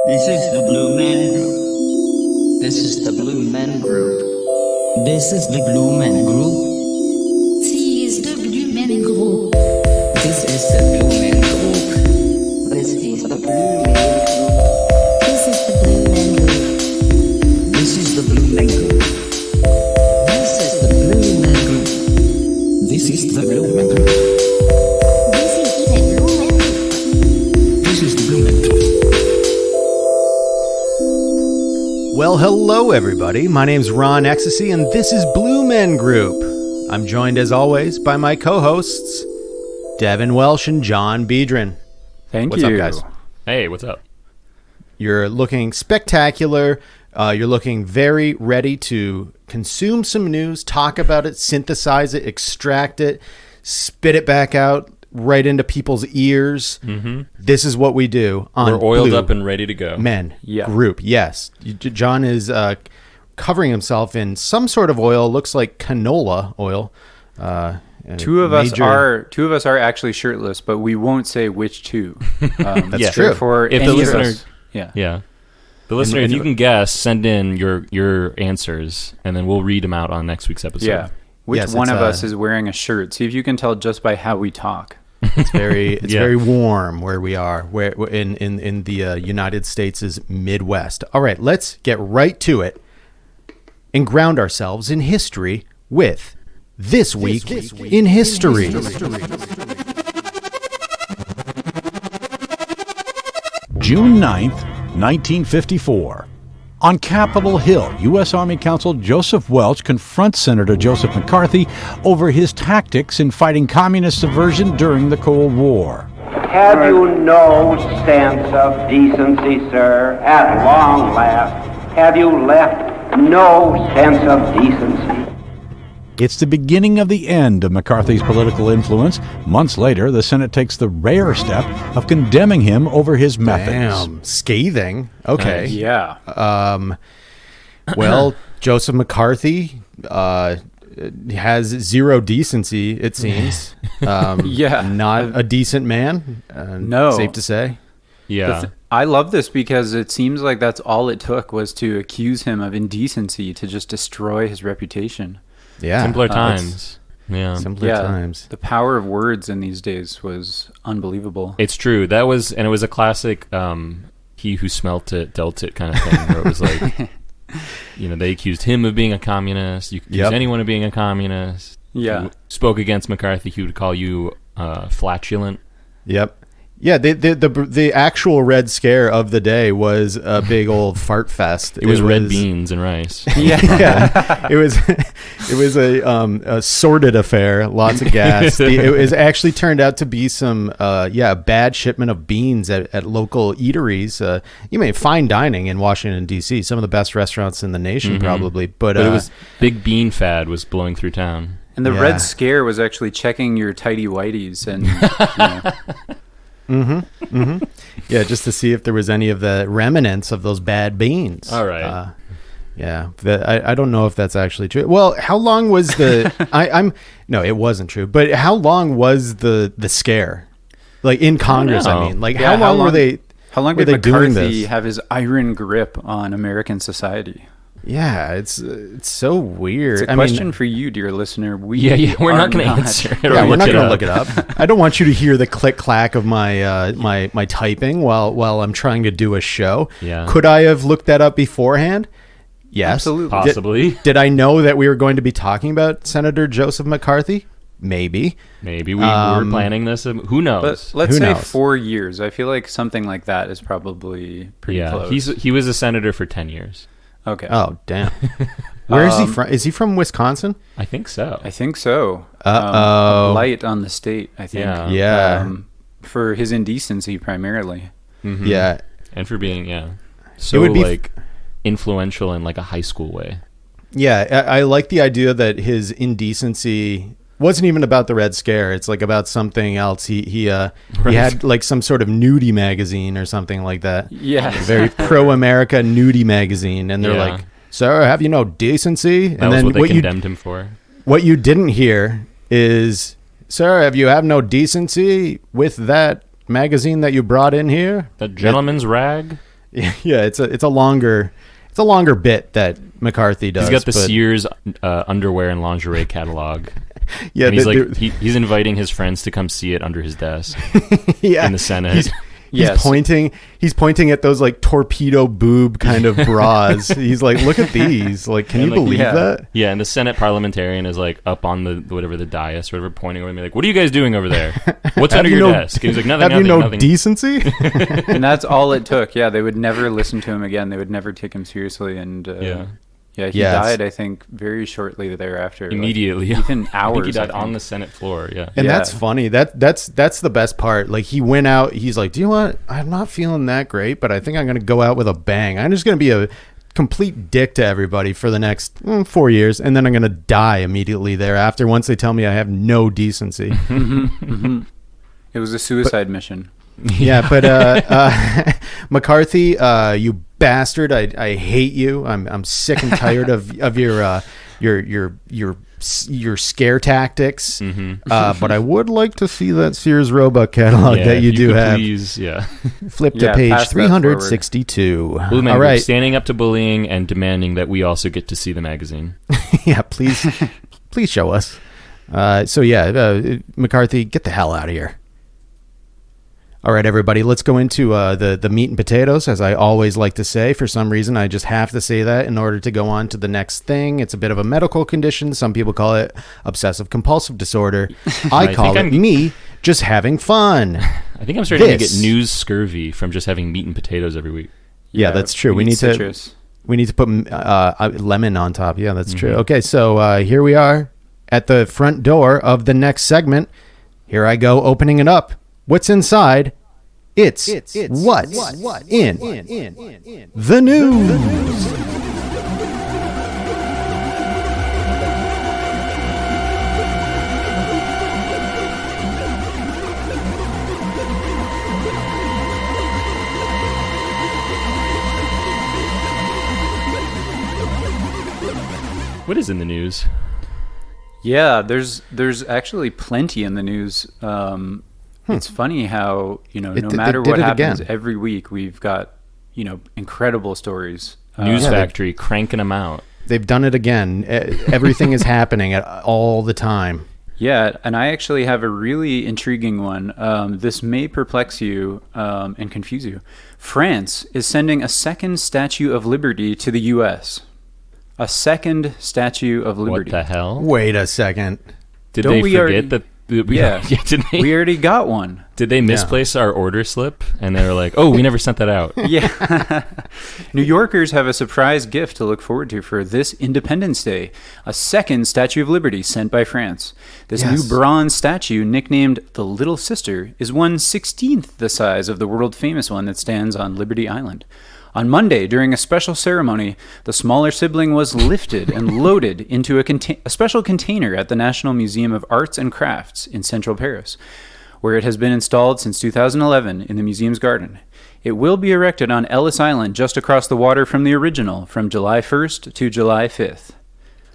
This is the Blue Man Group. This is the Blue Man Group. This is the Blue Man Group. This is the Blue Man Group. This is the Blue Man Group. This is the Blue Man Group. This is the Blue Man Group. This is the Blue Man Group. This is the Blue Man Group. This is the Blue Man Group. This is the Blue Man Group. This is the Blue Man Group. Well, hello everybody. My name's Ron Ecstasy, and this is Blue Men Group. I'm joined as always by my co-hosts, Devin Welsh and John Biedron. Thank What's you. up, guys? Hey, what's up? You're looking spectacular. You're looking very ready to consume some news, talk about it, synthesize it, extract it, spit it back out right into people's ears. Mm-hmm. This is what we do on We're oiled Blue up and ready to go. Men Yeah. Group. Yes. John is covering himself in some sort of oil. Looks like canola oil. Two of us are actually shirtless, but we won't say which two. That's Yeah. true. Therefore, If the any of listener- us- yeah. Yeah. The listener, if you can guess, send in your answers, and then we'll read them out on next week's episode. Yeah. Which Yes, one it's, of us is wearing a shirt? See if you can tell just by how we talk. It's very Yeah. very warm where we are, where in the United States' Midwest. All right, let's get right to it and ground ourselves in history with This Week in History. June 9th, 1954. On Capitol Hill, U.S. Army Counsel Joseph Welch confronts Senator Joseph McCarthy over his tactics in fighting communist subversion during the Cold War. Have you no sense of decency, sir? At long last, have you left no sense of decency? It's the beginning of the end of McCarthy's political influence. Months later, the Senate takes the rare step of condemning him over his methods. Damn, scathing. Okay. Yeah. Well, Joseph McCarthy has zero decency, it seems. Yeah. Not a decent man. No. Safe to say. Yeah. I love this because it seems like that's all it took was to accuse him of indecency to just destroy his reputation. Yeah. Simpler times. Yeah. Simpler times. The power of words in these days was unbelievable. It's true. It was a classic he who smelt it dealt it kind of thing, where it was like, they accused him of being a communist. You could accuse anyone of being a communist. Yeah. If you spoke against McCarthy, he would call you flatulent. Yep. Yeah, the actual Red Scare of the day was a big old fart fest. It was red beans and rice. Yeah, it was a sordid affair. Lots of gas. It actually turned out to be some a bad shipment of beans at local eateries. You may fine dining in Washington D.C. Some of the best restaurants in the nation, probably. But it was big bean fad was blowing through town. And the Yeah. Red Scare was actually checking your tighty whities and yeah, just to see if there was any of the remnants of those bad beans. All right. Yeah, I don't know if that's actually true. Well, how long was the? No, it wasn't true. But how long was the scare? Like in Congress, I mean, like Yeah, how long were they? How long were did they doing McCarthy this? have his iron grip on American society? Yeah, it's so weird. It's a question for you, dear listener. We're not going to answer it. Yeah, we're not going to look it up. I don't want you to hear the click clack of my my typing while I'm trying to do a show. Yeah. Could I have looked that up beforehand? Yes, Absolutely. Possibly. Did I know that we were going to be talking about Senator Joseph McCarthy? Maybe. Maybe we were planning this. Who knows? But let's Who say knows? 4 years. I feel like something like that is probably pretty close. he was a senator for 10 years. Okay. Oh, damn. Where is he from? Is he from Wisconsin? I think so. I think so. Uh-oh. A blight on the state, I think. Yeah. Yeah. For his indecency, primarily. Mhm. Yeah. And for being so would be like influential in like a high school way. Yeah, I like the idea that his indecency wasn't even about the Red Scare. It's like about something else. He had like some sort of nudie magazine or something like that. Yeah. Very pro-America nudie magazine, and they're Yeah. like, "Sir, have you no decency?" That and was then what they condemned him for. what you didn't hear is, "Sir, have you have no decency with that magazine that you brought in here?" The gentleman's rag. Yeah, it's a longer bit that McCarthy does. He's got the but- Sears underwear and lingerie catalog. Yeah, and he's inviting his friends to come see it under his desk yeah, in the Senate. He's Yes. pointing at those like torpedo boob kind of bras. He's like, look at these. Like, can you like, believe that? Yeah, and the Senate parliamentarian is like up on the dais or whatever, pointing over me like, "What are you guys doing over there? What's under your desk?" And he's like, "Nothing, Have you no nothing." decency? And that's all it took. Yeah, they would never listen to him again. They would never take him seriously. And he died, I think, very shortly thereafter. Immediately, within hours. I think he died on the Senate floor. Yeah, And that's funny. That's the best part. Like, he went out. He's like, "Do you know what? I'm not feeling that great, but I think I'm going to go out with a bang. I'm just going to be a complete dick to everybody for the next 4 years, and then I'm going to die immediately thereafter once they tell me I have no decency." It was a suicide mission. Yeah, but McCarthy, you bastard! I hate you. I'm sick and tired of your scare tactics. But I would like to see that Sears Roebuck catalog that you do have. Please, Flip to Yeah, page pass that 362. Blue Man All Group right. standing up to bullying and demanding that we also get to see the magazine. Yeah, please show us. McCarthy, get the hell out of here. All right, everybody, let's go into the meat and potatoes, as I always like to say. For some reason, I just have to say that in order to go on to the next thing. It's a bit of a medical condition. Some people call it obsessive-compulsive disorder. I call it me just having fun. I think I'm starting to get news scurvy from just having meat and potatoes every week. Yeah, that's true. We need citrus. to put lemon on top. Yeah, that's true. Okay, so here we are at the front door of the next segment. Here I go, opening it up. What's inside? It's what's in the news. What is in the news? Yeah, there's actually plenty in the news. It's funny how, no matter what happens, every week we've got, incredible stories. News Factory cranking them out. They've done it again. Everything is happening all the time. Yeah, and I actually have a really intriguing one. This may perplex you and confuse you. France is sending a second Statue of Liberty to the U.S. A second Statue of Liberty. What the hell? Wait a second. Did they forget that? Did they? We already got one. Did they misplace our order slip? And they were like, "Oh, we never sent that out." Yeah. New Yorkers have a surprise gift to look forward to for this Independence Day. A second Statue of Liberty sent by France. This new bronze statue, nicknamed the Little Sister, is 1/16th the size of the world-famous one that stands on Liberty Island. On Monday, during a special ceremony, the smaller sibling was lifted and loaded into a special container at the National Museum of Arts and Crafts in central Paris, where it has been installed since 2011 in the museum's garden. It will be erected on Ellis Island, just across the water from the original, from July 1st to July 5th.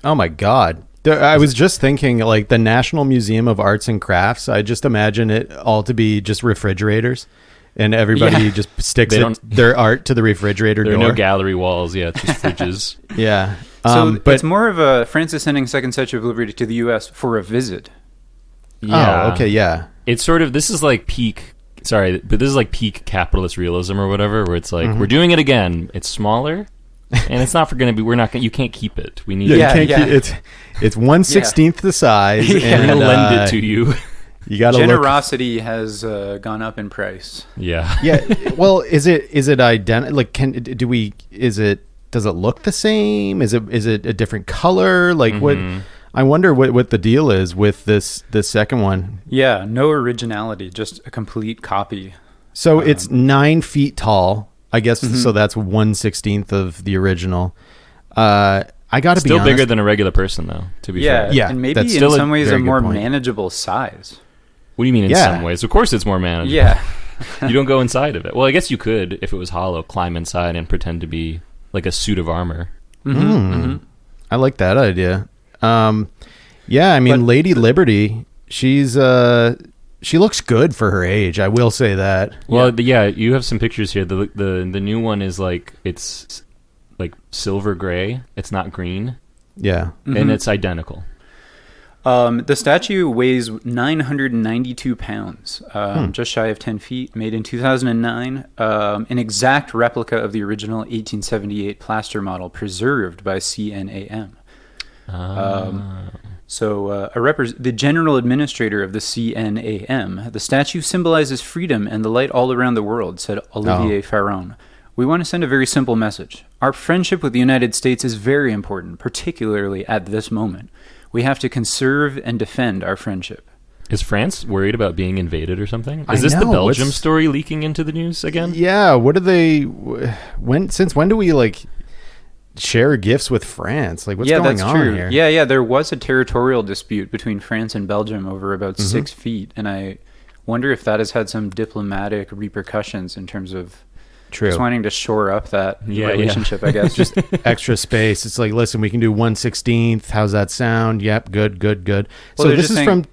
Oh, my God. I was just thinking, like, the National Museum of Arts and Crafts, I just imagine it all to be just refrigerators. And everybody just sticks their art to the refrigerator door. There are no gallery walls. Yeah, it's just fridges. Yeah. So it's more of a France sending second Statue of Liberty to the U.S. for a visit. Yeah. Oh, okay, yeah. It's sort of, this is like peak capitalist realism or whatever, where it's like, we're doing it again. It's smaller, and it's not you can't keep it. We need It's 1/16th the size. and And lend it to you. You got to generosity has gone up in price. Yeah. Yeah. Well, is it identical? Like, does it look the same? Is it a different color? Like what? I wonder what the deal is with this second one. Yeah, no originality, just a complete copy. So it's 9 feet tall, I guess. So that's 1/16th of the original. I got to be still honest. bigger than a regular person, though. To be fair. Yeah, and maybe that's in still a some ways a very good more point. manageable size. What do you mean in some ways? Of course it's more manageable. Yeah. You don't go inside of it. Well, I guess you could, if it was hollow, climb inside and pretend to be like a suit of armor. I like that idea. Yeah, I mean, Lady Liberty, she's she looks good for her age. I will say that. Well, you have some pictures here. The new one is like, it's like silver gray. It's not green. Yeah. And it's identical. The statue weighs 992 pounds, just shy of 10 feet, made in 2009. An exact replica of the original 1878 plaster model preserved by CNAM. The general administrator of the CNAM, the statue symbolizes freedom and the light all around the world, said Olivier Farron. We want to send a very simple message. Our friendship with the United States is very important, particularly at this moment. We have to conserve and defend our friendship. Is France worried about being invaded or something? Is this the Belgium story leaking into the news again? Yeah. What do they? Since when do we like share gifts with France? Like, what's going on here? Yeah. There was a territorial dispute between France and Belgium over about 6 feet, and I wonder if that has had some diplomatic repercussions in terms of just wanting to shore up that relationship. I guess just extra space. It's like, listen, we can do 1/16. How's that sound? Yep, good. Well, so this is from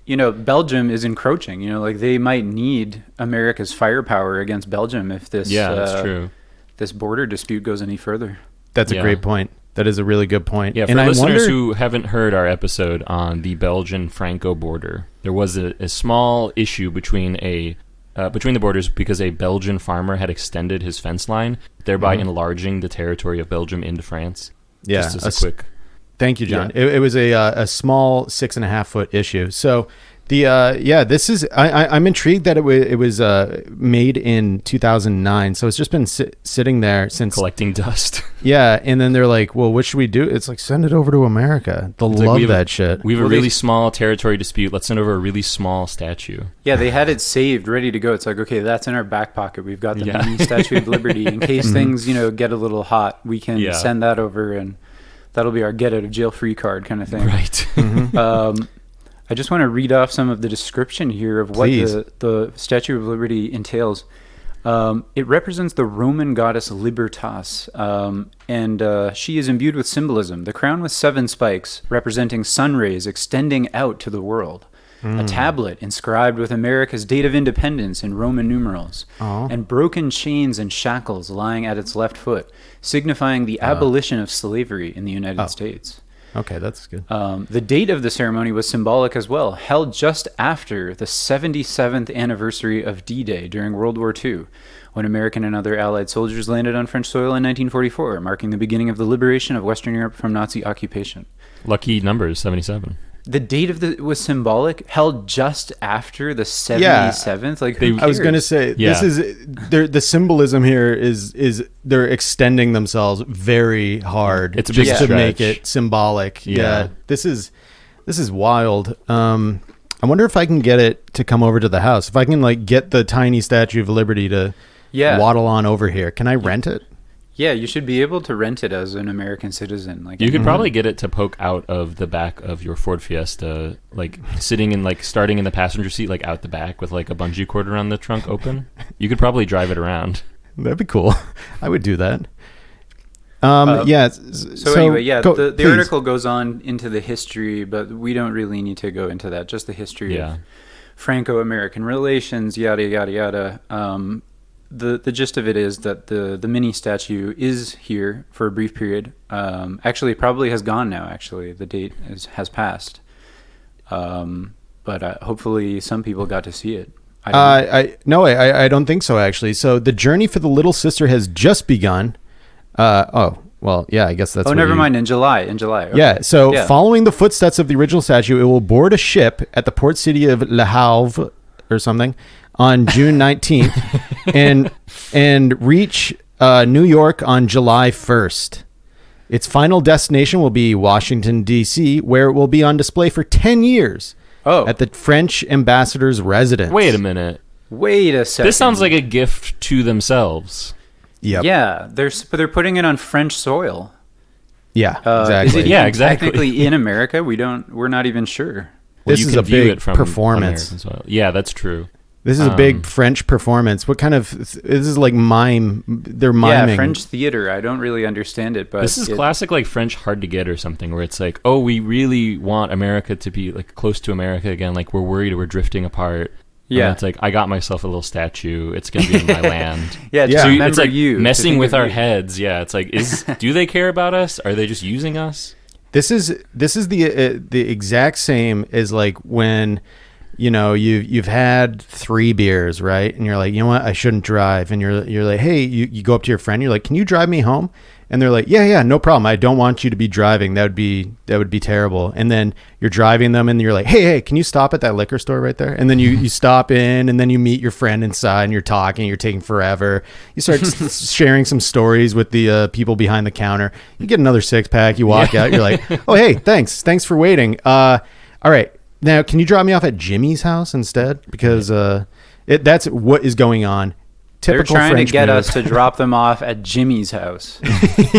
Belgium is encroaching. Like they might need America's firepower against Belgium if this that's true. This border dispute goes any further. That's a great point. That is a really good point. Yeah, for listeners who haven't heard our episode on the Belgian-Franco border, there was a small issue between the borders because a Belgian farmer had extended his fence line, thereby enlarging the territory of Belgium into France. Yeah, just as a quick. Thank you, John. Yeah. It was a small 6.5 foot issue. So this is I'm intrigued that it was made in 2009. So it's just been sitting there since collecting dust. Yeah, and then they're like, well, what should we do? It's like, send it over to America. They'll love that shit. We have a really small territory dispute. Let's send over a really small statue. Yeah, they had it saved, ready to go. It's like, okay, that's in our back pocket. We've got the mini Statue of Liberty in case things, get a little hot. We can send that over, and that'll be our get out of jail free card kind of thing. Right. I just want to read off some of the description here of what the Statue of Liberty entails. It represents the Roman goddess Libertas, and she is imbued with symbolism. The crown with 7 spikes, representing sun rays extending out to the world. A tablet inscribed with America's date of independence in Roman numerals, and broken chains and shackles lying at its left foot, signifying the abolition of slavery in the United States. Okay, that's good. The date of the ceremony was symbolic as well, held just after the 77th anniversary of D-Day during World War II, when American and other Allied soldiers landed on French soil in 1944, marking the beginning of the liberation of Western Europe from Nazi occupation. Lucky numbers, 77. The date was symbolic, held just after the 77th. Like, I was going to say, this is the symbolism here is they're extending themselves very hard. It's a big just stretch. To make it symbolic. Yeah, this is wild. I wonder if I can get it to come over to the house. If I can get the tiny Statue of Liberty to waddle on over here. Can I rent it? Yeah, you should be able to rent it as an American citizen. You could probably get it to poke out of the back of your Ford Fiesta, sitting in starting in the passenger seat, out the back with a bungee cord around the trunk open. You could probably drive it around. That'd be cool. I would do that. So anyway, the article goes on into the history, but we don't really need to go into that. Just the history of Franco-American relations, yada yada yada. The gist of it is that the mini statue is here for a brief period. Actually, probably has gone now. Actually, the date has passed. But hopefully, some people got to see it. I don't think so. Actually, so the journey for the little sister has just begun. Well, yeah, I guess that's. Oh, never mind. In July. Okay. Yeah. So, following the footsteps of the original statue, it will board a ship at the port city of Le Havre or something on June 19th and reach New York on July 1st. Its final destination will be Washington, D.C., where it will be on display for 10 years at the French ambassador's residence. Wait a minute. Wait a second. This sounds like a gift to themselves. Yep. Yeah, they're putting it on French soil. Yeah, exactly. Is it technically in America? We're not even sure. This is a big performance. Yeah, that's true. This is a big French performance. What kind of... This is like mime. They're miming. Yeah, French theater. I don't really understand it, but... This is classic French hard to get or something, where it's we really want America to be close to America again. We're worried we're drifting apart. And it's like, I got myself a little statue. It's going to be in my land. Yeah, Yeah. so It's like you messing with our heads. Yeah, it's like, do they care about us? Are they just using us? This is the exact same as like when, you know, you've had 3 beers, right? And you're like, you know what, I shouldn't drive. And you're like, hey, you go up to your friend, you're like, can you drive me home? And they're like, yeah, no problem. I don't want you to be driving. That would be terrible. And then you're driving them, and you're like, hey, can you stop at that liquor store right there? And then you stop in, and then you meet your friend inside, and you're talking. You're taking forever. You start sharing some stories with the people behind the counter. You get another 6-pack. You walk out. You're like, oh, hey, thanks for waiting. All right, now can you drop me off at Jimmy's house instead? Because that's what is going on. They're Typical trying French to get move. us to drop them off at Jimmy's house,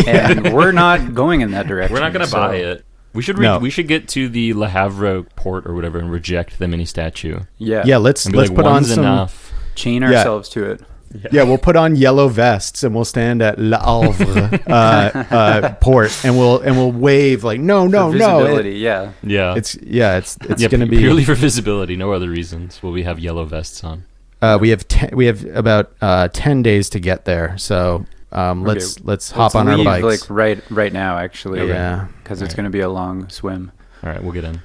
and we're not going in that direction. We're not going to so- buy it. We should No. we should get to the Le Havre port or whatever and reject the mini statue. Yeah, let's And be like, put on one's some. enough. Chain ourselves to it. Yeah, we'll put on yellow vests and we'll stand at Le Havre port and we'll wave like no. Visibility, yeah. Yeah. It's Yeah, going to be purely for visibility, no other reasons will we have yellow vests on. we have about 10 days to get there. So let's hop on our leave, bikes. like right now, actually. Yeah. because it's going to be a long swim. All right, we'll get in.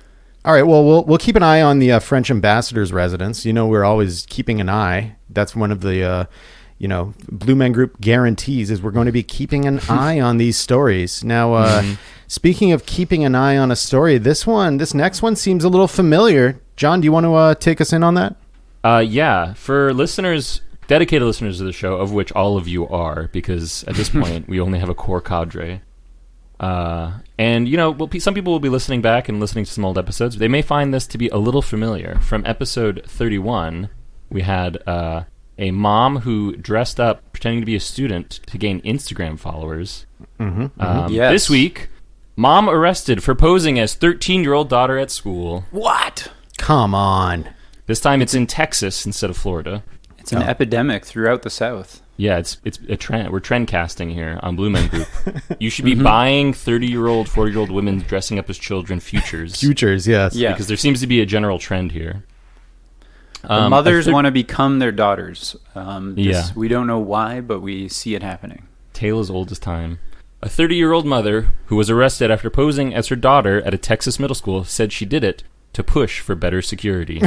All right. Well, we'll keep an eye on the French ambassador's residence. You know, we're always keeping an eye. That's one of the, Blue Men Group guarantees is we're going to be keeping an eye on these stories. Now, speaking of keeping an eye on a story, this next one seems a little familiar. John, do you want to take us in on that? Yeah, for listeners, dedicated listeners of the show, of which all of you are, because at this point we only have a core cadre. And, some people will be listening back and listening to some old episodes. They may find this to be a little familiar. From episode 31, we had a mom who dressed up pretending to be a student to gain Instagram followers. Yes. This week, mom arrested for posing as 13-year-old daughter at school. What? Come on. This time it's in Texas instead of Florida. It's an epidemic throughout the South. Yeah, it's a trend. We're trend casting here on Blue Men Group. You should be buying 30-year-old, 40-year-old women dressing up as children futures. Futures, yes. Yeah. Because there seems to be a general trend here. The mothers want to become their daughters. Yeah. We don't know why, but we see it happening. Tale as old as time. A 30-year-old mother who was arrested after posing as her daughter at a Texas middle school said she did it to push for better security.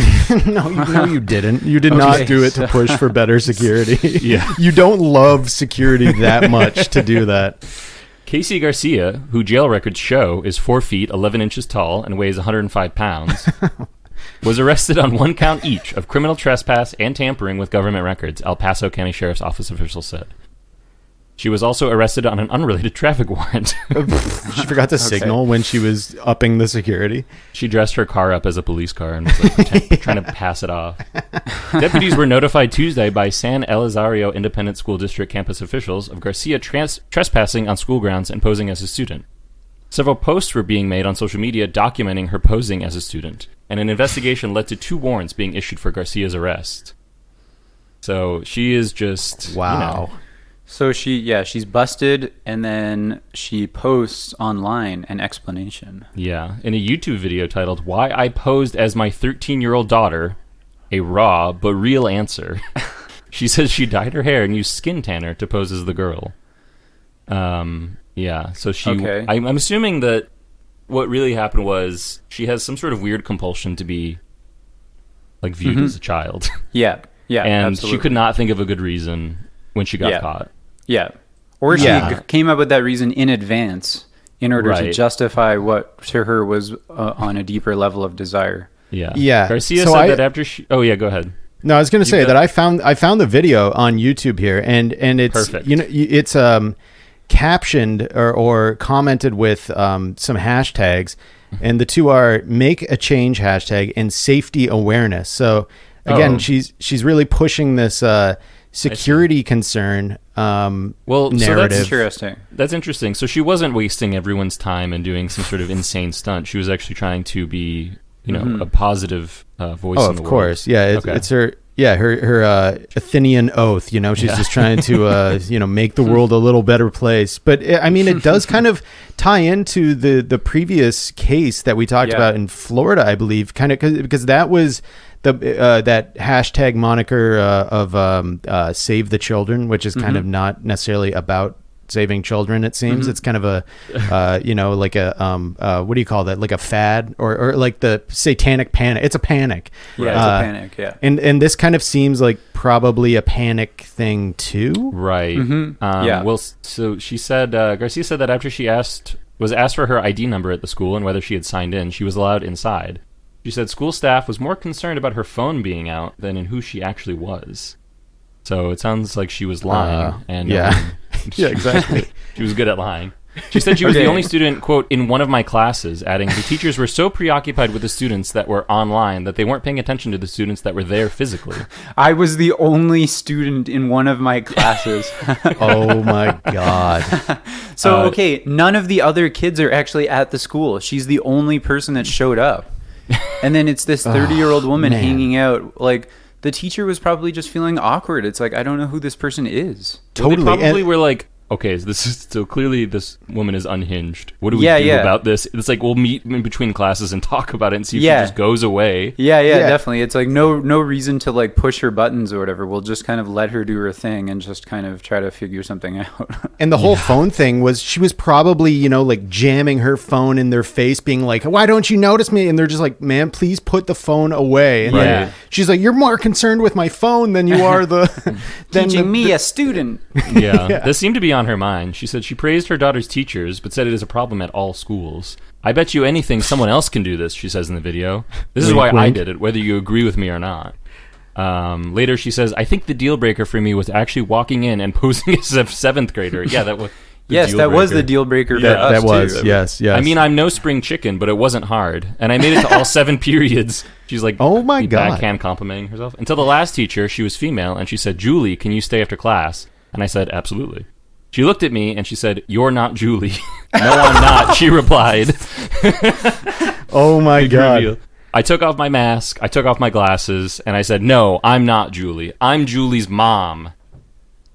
No, you didn't. You did not do it to push for better security. Yeah. You don't love security that much to do that. Casey Garcia, who jail records show is 4 feet, 11 inches tall, and weighs 105 pounds, was arrested on 1 count each of criminal trespass and tampering with government records, El Paso County Sheriff's Office officials said. She was also arrested on an unrelated traffic warrant. She forgot to signal when she was upping the security. She dressed her car up as a police car and was trying to pass it off. Deputies were notified Tuesday by San Elizario Independent School District campus officials of Garcia trespassing on school grounds and posing as a student. Several posts were being made on social media documenting her posing as a student, and an investigation led to 2 warrants being issued for Garcia's arrest. So she is just... Wow. So she's busted, and then she posts online an explanation. Yeah, in a YouTube video titled "Why I Posed as My 13-Year-Old Daughter," a raw but real answer. She says she dyed her hair and used skin tanner to pose as the girl. Yeah, so she... Okay. I'm assuming that what really happened was she has some sort of weird compulsion to be like viewed as a child. Yeah, And absolutely. she could not think of a good reason when she got Yeah. caught. Yeah. Or she Yeah. came up with that reason in advance in order to Right. justify what to her was on a deeper level of desire. Yeah. Yeah, Garcia so said I- that after she... Oh, yeah, go ahead. No, I was going to say got- that I found the video on YouTube here, and it's Perfect. it's captioned or commented with some hashtags, and the 2 are "make a change" hashtag and "safety awareness." So again, Oh. she's really pushing this security concern Well, so narrative. Interesting. That's interesting. So she wasn't wasting everyone's time and doing some sort of insane stunt. She was actually trying to be, a positive voice Oh, in the of world. course, yeah. Okay. It's her Athenian oath. She's just trying to make the world a little better place. But I mean, it does kind of tie into the previous case that we talked Yeah. about in Florida, I believe, kind of because that was that hashtag moniker of Save the Children, which is kind of not necessarily about saving children. It seems it's kind of a like a what do you call that, like a fad or like the satanic panic. It's a panic. Yeah, it's a panic. Yeah, and this kind of seems like probably a panic thing too, right? Well, so she said, Garcia said that after she was asked for her ID number at the school and whether she had signed in, she was allowed inside. She said school staff was more concerned about her phone being out than in who she actually was. So it sounds like she was lying. Yeah, exactly. She was good at lying. She said she was the only student, quote, in one of my classes, adding, the teachers were so preoccupied with the students that were online that they weren't paying attention to the students that were there physically. I was the only student in one of my classes. Oh my God. So, okay, none of the other kids are actually at the school. She's the only person that showed up. And then it's this 30-year-old woman hanging out. Like, the teacher was probably just feeling awkward. It's like, I don't know who this person is. Totally. Well, they probably were like, okay, so clearly this woman is unhinged. What do we do about this? It's like, we'll meet in between classes and talk about it and see if she just goes away. Yeah, definitely. It's like no reason to like push her buttons or whatever. We'll just kind of let her do her thing and just kind of try to figure something out. And the whole phone thing was, she was probably, like jamming her phone in their face, being like, why don't you notice me? And they're just like, man, please put the phone away. And then she's like, you're more concerned with my phone than you are teaching me, a student. Yeah. This seemed to be on her mind. She said she praised her daughter's teachers, but said it is a problem at all schools. I bet you anything someone else can do this, she says in the video. This is why I did it, whether you agree with me or not. Later she says, I think the deal breaker for me was actually walking in and posing as a 7th grader. Yeah, that was that was the deal breaker for us, that was, too. Yes. I mean, I'm no spring chicken, but it wasn't hard. And I made it to all 7 periods. She's like, oh my God, backhand complimenting herself. Until the last teacher, she was female, and she said, Julie, can you stay after class? And I said, absolutely. She looked at me and she said, you're not Julie. No, I'm not, she replied. Oh my God. Reveal. I took off my mask, I took off my glasses, and I said, no, I'm not Julie. I'm Julie's mom.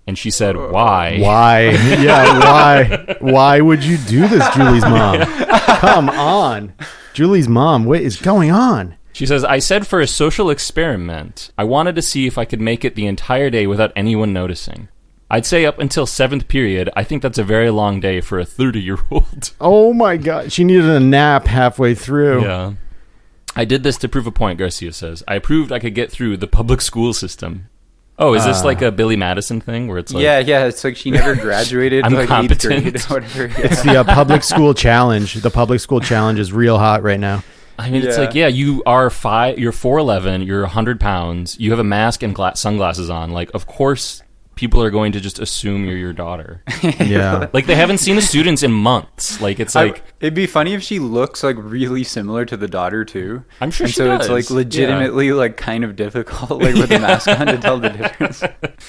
And she said, why? Why? Yeah, why? Why would you do this, Julie's mom? Come on. Julie's mom, what is going on? She says, I said for a social experiment, I wanted to see if I could make it the entire day without anyone noticing. I'd say up until 7th period. I think that's a very long day for a 30-year-old. Oh my God. She needed a nap halfway through. Yeah. I did this to prove a point, Garcia says. I proved I could get through the public school system. Oh, is this like a Billy Madison thing where it's like... Yeah, it's like she never graduated. I'm like competent. 8th grade or whatever. Yeah. It's the public school challenge. The public school challenge is real hot right now. I mean, it's like, you are you're 4'11", you're 100 pounds, you have a mask and sunglasses on. Like, of course... people are going to just assume you're your daughter. Yeah. Like, they haven't seen the students in months. Like, it's like... it'd be funny if she looks, like, really similar to the daughter, too. I'm sure and she so does. it's, like, legitimately, like, kind of difficult, like, with the mask on to tell the difference.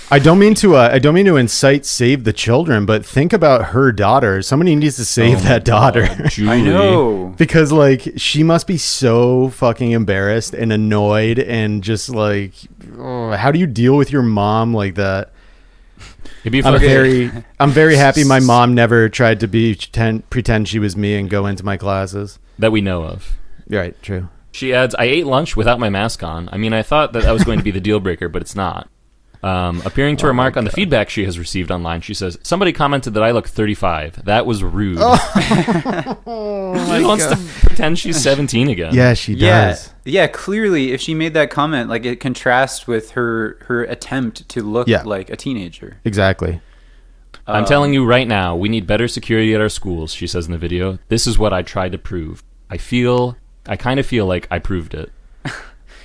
I don't mean to incite Save the Children, but think about her daughter. Somebody needs to save that daughter. Julie. I know. Because, like, she must be so fucking embarrassed and annoyed and just, like, how do you deal with your mom like that? I'm very happy my mom never tried to pretend she was me and go into my classes. That we know of. Right, true. She adds, I ate lunch without my mask on. I mean, I thought that was going to be the deal breaker, but it's not. Appearing to remark on the feedback she has received online, she says, somebody commented that I look 35. That was rude. She wants to pretend she's 17 again. Yeah, she does. Yeah, clearly, if she made that comment, like, it contrasts with her attempt to look like a teenager. Exactly. I'm telling you right now, we need better security at our schools, she says in the video. This is what I tried to prove. I kind of feel like I proved it.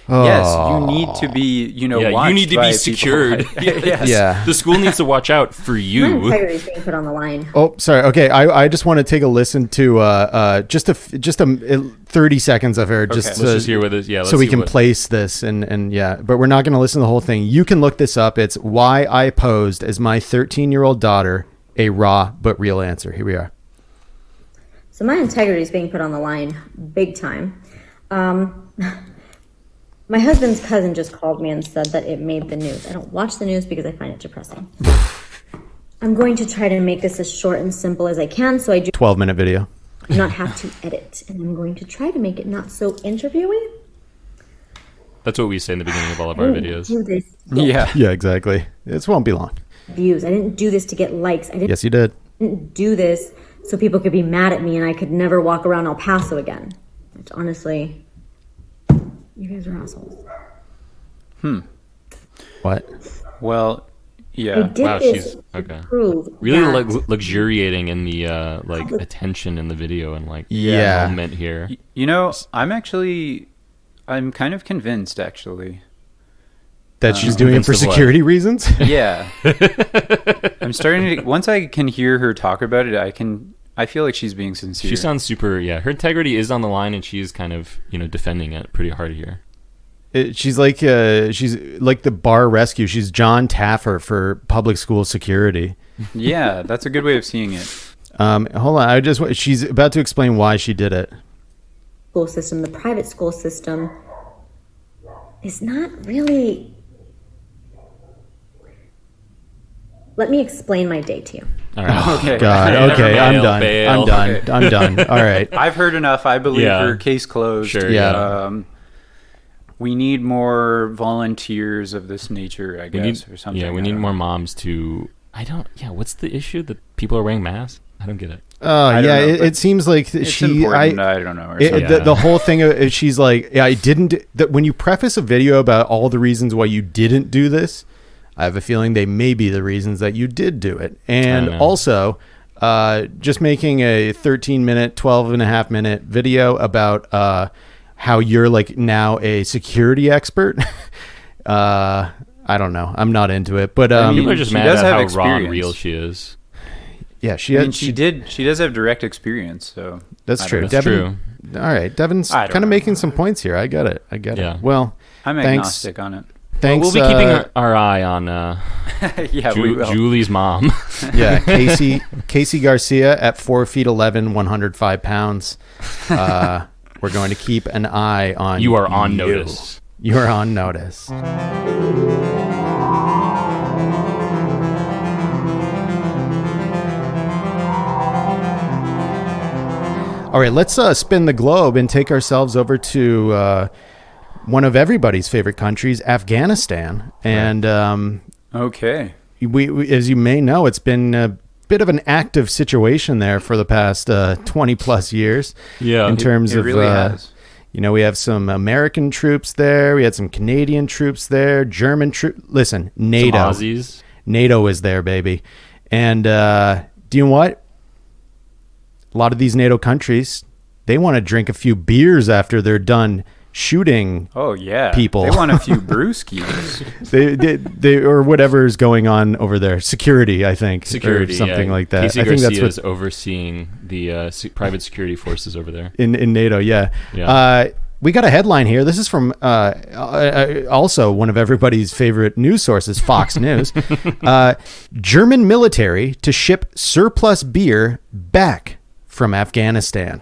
Yes, you need to be, watched. You need to be secured. Yes. Yeah. The school needs to watch out for you. My integrity is being put on the line. Oh, sorry. Okay, I just want to take a listen to just a 30 seconds of her, Let's just hear what it is. Yeah, so we can place this and yeah, but we're not going to listen to the whole thing. You can look this up. It's why I posed as my 13-year-old daughter, a raw but real answer. Here we are. So my integrity is being put on the line big time. My husband's cousin just called me and said that it made the news. I don't watch the news because I find it depressing. I'm going to try to make this as short and simple as I can so I do 12-minute video. not have to edit. And I'm going to try to make it not so interviewing. That's what we say in the beginning of all of our videos. Do this Yeah. Yeah, exactly. This won't be long. views. I didn't do this to get likes. I Yes, you did. didn't do this so people could be mad at me and I could never walk around El Paso again. Which honestly, you guys are assholes. What? Well, I yeah. did Wow, this she's to okay. prove Really that luxuriating in the like attention in the video and like Yeah. moment here. You know, I'm kind of convinced, actually. That she's doing it for Convinced of what? security reasons? Yeah. I'm starting to, once I can hear her talk about it, I feel like she's being sincere. She sounds super. Yeah, her integrity is on the line, and she's kind of defending it pretty hard here. She's like the bar rescue. She's John Taffer for public school security. Yeah, that's a good way of seeing it. Hold on. She's about to explain why she did it. school system, the private school system, is not really. Let me explain my day to you. All right. Okay. God. Okay. I'm Bail, done. bail. I'm done. Okay. I'm done. All right. I've heard enough. I believe Yeah. her. Case closed. Sure, yeah. We need more volunteers of this nature, I guess, or something. Yeah, we I need don't more know. moms to. Yeah, what's the issue that people are wearing masks? I don't get it. I don't Yeah. know, It but seems like It's she. important. I don't know. Or It, something. the whole thing of she's like, yeah, I didn't. That when you preface a video about all the reasons why you didn't do this, I have a feeling they may be the reasons that you did do it. And know. also, just making a 13-minute, 12.5-minute video about how you're like now a security expert. I don't know. I'm not into it, but People are just she mad does at have how raw experience. and real she is. yeah, I mean, she does have direct experience, so That's I true. don't know. Devin, all right, Devin's I don't kind of know. making some points here. I get it. Yeah. Well, I'm thanks. agnostic on it. Thanks. We'll be keeping our eye on Yeah, we will. Julie's mom. Yeah, Casey Garcia at 4 feet 11, 105 pounds. We're going to keep an eye on You are on notice. You are on notice. All right, let's spin the globe and take ourselves over to one of everybody's favorite countries, Afghanistan. And Okay. we, as you may know, it's been a bit of an active situation there for the past 20 plus years. Yeah. in terms it of really has. we have some American troops there. We had some Canadian troops there. German troops. Listen, NATO. Some Aussies. NATO is there, baby. And do you know what? A lot of these NATO countries, they want to drink a few beers after they're done shooting. Oh yeah, People. They want a few brewskis. They or whatever is going on over there. Security, I think. Security, or something yeah. like that. Casey I think Garcia that's is overseeing the private security forces over there. in NATO. Yeah. Yeah. We got a headline here. This is from also one of everybody's favorite news sources, Fox News. German military to ship surplus beer back from Afghanistan.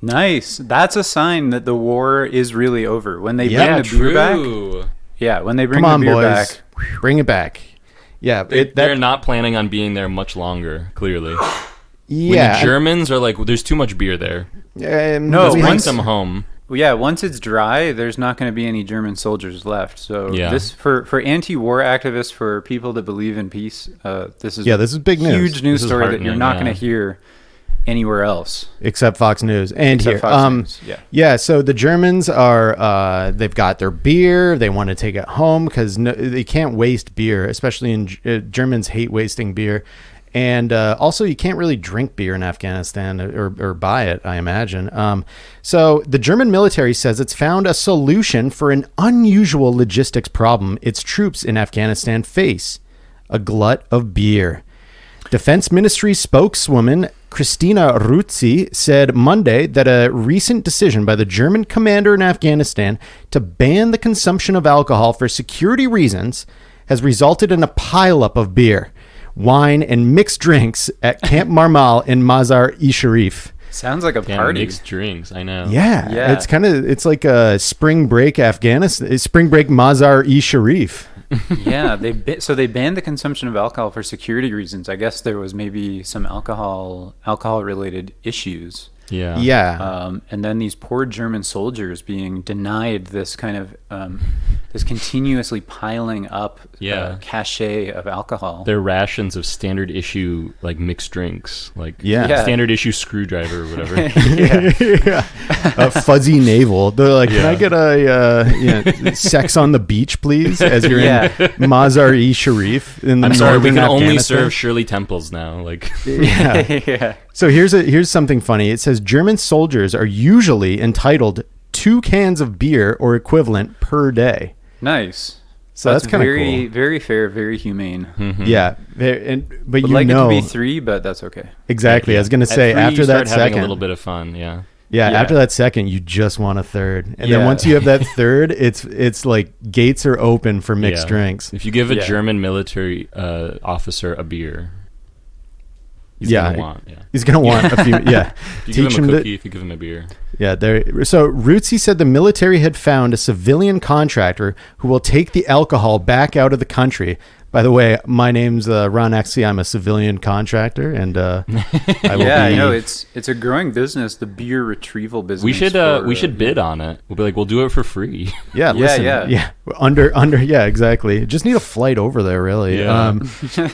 Nice. That's a sign that the war is really over. When they Yeah, bring the beer back. Yeah, when they bring Come on, the beer boys. back. Bring it back. Yeah. They're not planning on being there much longer, clearly. Yeah. When the Germans are like, there's too much beer there. No, Let's bring once- some home. Well, yeah, once it's dry, there's not going to be any German soldiers left. So Yeah. this for anti-war activists, for people that believe in peace, this is This is big news. huge news This is story that you're heartening, not yeah. going to hear anywhere else. Except Fox News and Except here. Fox News, yeah. Yeah. So the Germans are they've got their beer. They want to take it home because they can't waste beer, especially in Germans hate wasting beer. And also, you can't really drink beer in Afghanistan or buy it, I imagine. So the German military says it's found a solution for an unusual logistics problem its troops in Afghanistan face: a glut of beer. Defense Ministry spokeswoman Christina Ruzzi said Monday that a recent decision by the German commander in Afghanistan to ban the consumption of alcohol for security reasons has resulted in a pileup of beer, wine, and mixed drinks at Camp Marmal in Mazar-e-Sharif. Sounds like a Yeah, party. mixed drinks. I know. Yeah, Yeah. it's like a spring break Afghanistan, spring break Mazar-e-Sharif. Yeah, so they banned the consumption of alcohol for security reasons. I guess there was maybe some alcohol related issues. Yeah. And then these poor German soldiers being denied this kind of this continuously piling up cachet of alcohol. Their rations of standard issue like mixed drinks, like Yeah. standard issue screwdriver or whatever. A fuzzy navel. They're like, can I get a sex on the beach, please? As you're in Mazar-e-Sharif in the I'm sorry, we northern can only Afghanistan. serve Shirley Temples now. Like, Yeah. So here's something funny. It says German soldiers are usually entitled 2 cans of beer or equivalent per day. Nice. So that's kind of very, cool. very fair, very humane. Yeah, but Would you like know it to be 3, but that's okay. exactly. I was going to at say 3, after you that start having second, a little bit of fun. Yeah. yeah, Yeah. after that second, you just want a third, and then Yeah. once you have that third, it's like gates are open for mixed drinks. If you give a Yeah. German military officer a beer, he's Yeah. gonna want. Yeah. He's going to want a few. Yeah, If you give him a cookie, if you give him a beer. Yeah, there. So Rootsy said the military had found a civilian contractor who will take the alcohol back out of the country. By the way, my name's Ron Exey. I'm a civilian contractor, and I will Yeah, I be. know it's a growing business, the beer retrieval business. We should for, we should bid on it. We'll be like, we'll do it for free. Yeah, listen, yeah. Under. Yeah, exactly. Just need a flight over there, really. Yeah.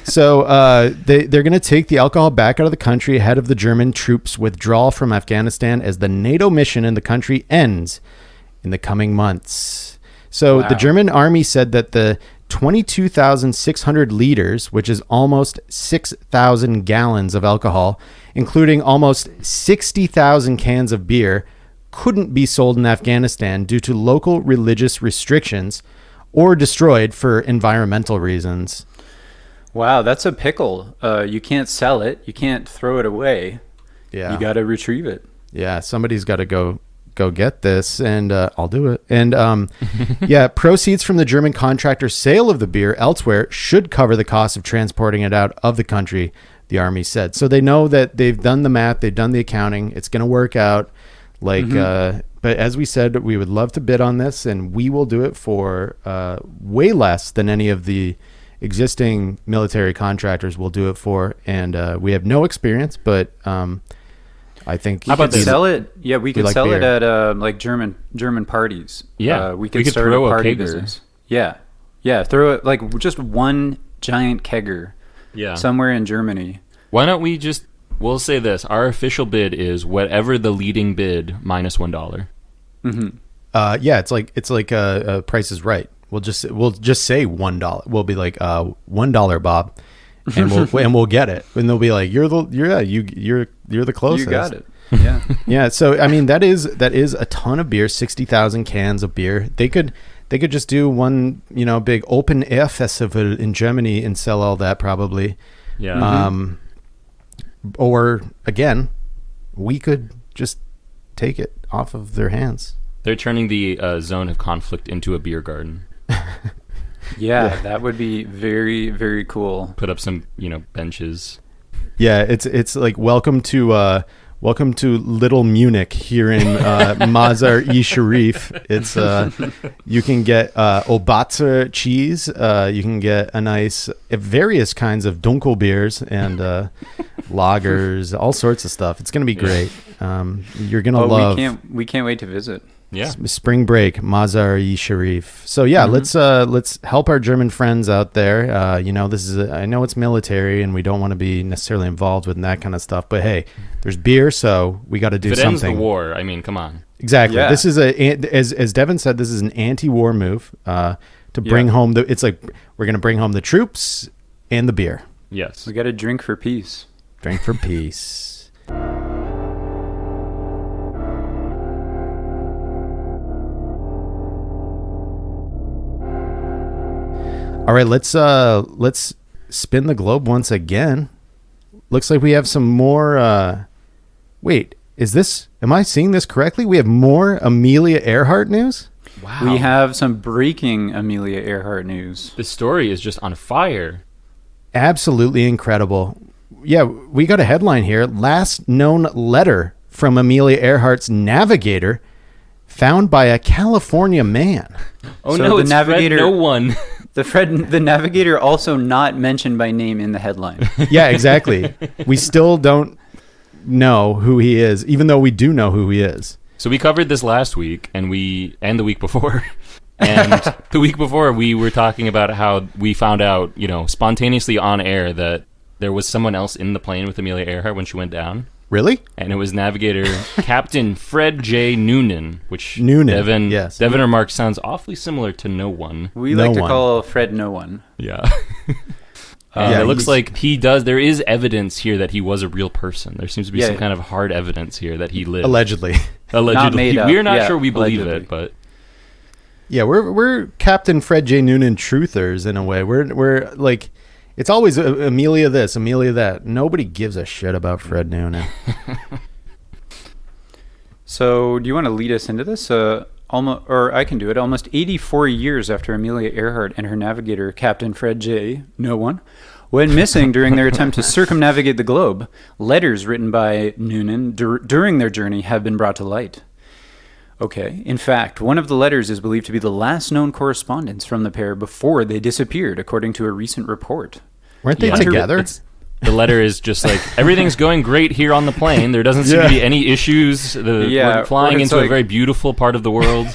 So they're going to take the alcohol back out of the country ahead of the German troops' withdrawal from Afghanistan as the NATO mission in the country ends in the coming months. So the German army said that the 22,600 liters, which is almost 6,000 gallons of alcohol, including almost 60,000 cans of beer, couldn't be sold in Afghanistan due to local religious restrictions or destroyed for environmental reasons. Wow, that's a pickle. You can't sell it. You can't throw it away. Yeah. You got to retrieve it. Yeah, somebody's got to go get this, and I'll do it. And yeah, proceeds from the German contractor's sale of the beer elsewhere should cover the cost of transporting it out of the country, the army said. So they know that they've done the math, they've done the accounting, it's going to work out. Like, but as we said, we would love to bid on this, and we will do it for way less than any of the existing military contractors will do it for. And we have no experience, but I think How about We could this? sell it. Yeah, we could like sell it beer. at like German parties. Yeah, we we could could start throw a a party kegger. business. Yeah, throw it like just one giant kegger. Yeah. Somewhere in Germany. Why don't we just? We'll say this: our official bid is whatever the leading bid minus $1. yeah, it's like Price is Right. We'll just say $1. We'll be like $1, Bob, and we'll get it. And they'll be like, you're the closest. You got it. Yeah. Yeah. So I mean, that is a ton of beer. 60,000 cans of beer. They could just do one big open air festival in Germany and sell all that probably. Yeah. Or again, we could just take it off of their hands. They're turning the zone of conflict into a beer garden. Yeah, that would be very, very cool. Put up some benches. Yeah, it's like welcome to Little Munich here in Mazar-e-Sharif. It's you can get Obatzer cheese. You can get a nice various kinds of dunkel beers and lagers, all sorts of stuff. It's gonna be great. You're gonna love. We can't wait to visit. Yeah. Spring break, Mazar-e-Sharif. So yeah, let's help our German friends out there. This is I know it's military, and we don't want to be necessarily involved with that kind of stuff. But hey, there's beer, so we got to do If it something. ends the war, I mean, come on. Exactly. Yeah. This is as Devin said, this is an anti-war move to bring home the. It's like we're gonna bring home the troops and the beer. Yes. We got to drink for peace. Drink for peace. All right, let's spin the globe once again. Looks like we have some more. Wait, am I seeing this correctly? We have more Amelia Earhart news? Wow. We have some breaking Amelia Earhart news. The story is just on fire. Absolutely incredible. Yeah, we got a headline here. Last known letter from Amelia Earhart's navigator found by a California man. Oh So no, the it's navigator- Fred No One. The navigator also not mentioned by name in the headline. Yeah, exactly. We still don't know who he is, even though we do know who he is. So we covered this last week, and the week before. And the week before, we were talking about how we found out, spontaneously on air that there was someone else in the plane with Amelia Earhart when she went down. Really? And it was navigator Captain Fred J. Noonan, which Noonan, yes. Devin or Mark sounds awfully similar to no one. We like to call Fred No One. Yeah. It looks like he does. There is evidence here that he was a real person. There seems to be some kind of hard evidence here that he lived. Allegedly. Not made up. We're not sure we believe allegedly. it, but yeah, we're Captain Fred J. Noonan truthers in a way. We're like, it's always Amelia this, Amelia that. Nobody gives a shit about Fred Noonan. So, do you want to lead us into this? Or I can do it. Almost 84 years after Amelia Earhart and her navigator, Captain Fred J. No One, went missing during their attempt to circumnavigate the globe, letters written by Noonan during their journey have been brought to light. Okay. In fact, one of the letters is believed to be the last known correspondence from the pair before they disappeared, according to a recent report. Weren't they together? The letter is just like, everything's going great here on the plane. There doesn't seem to be any issues. We're flying into a very beautiful part of the world.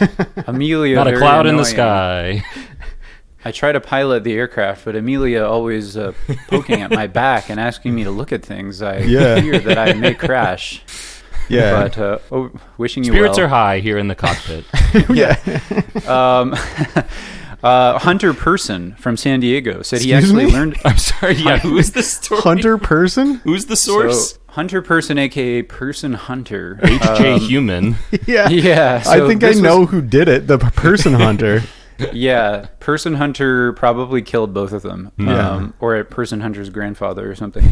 Amelia, not a cloud in the annoying. Sky. I try to pilot the aircraft, but Amelia always poking at my back and asking me to look at things. I fear that I may crash. Yeah. But wishing you Spirits well. are high here in the cockpit. Hunter Person from San Diego said he actually learned... I'm sorry, who is the story? Hunter Person? Who's the source? So, Hunter Person, a.k.a. Person Hunter. H.J. Human. Yeah. So I think I know who did it. The Person Hunter. Yeah, Person Hunter probably killed both of them, or a Person Hunter's grandfather or something.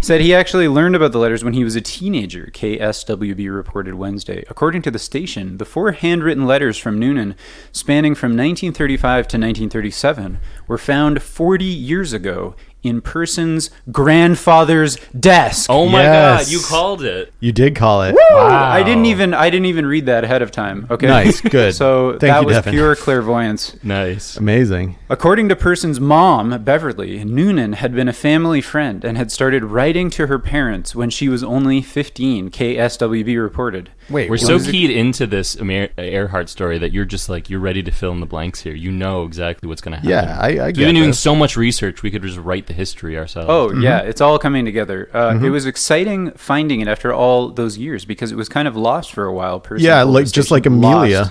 Said he actually learned about the letters when he was a teenager, KSWB reported Wednesday. According to the station, the 4 handwritten letters from Noonan, spanning from 1935 to 1937, were found 40 years ago in Person's grandfather's desk. Oh my God, you called it. You did call it. Woo! Wow. I didn't even read that ahead of time. Okay. Nice, good. So Thank that you, was Devin. pure clairvoyance. Nice. Amazing. According to Person's mom, Beverly, Noonan had been a family friend and had started writing to her parents when she was only 15, KSWB reported. Wait, we're so keyed into this Earhart story that you're just like, you're ready to fill in the blanks here. You know exactly what's going to happen. Yeah, I We've get been doing this. so much research, we could just write the history ourselves. Oh, yeah, it's all coming together. It was exciting finding it after all those years because it was kind of lost for a while. Yeah, like just like Amelia.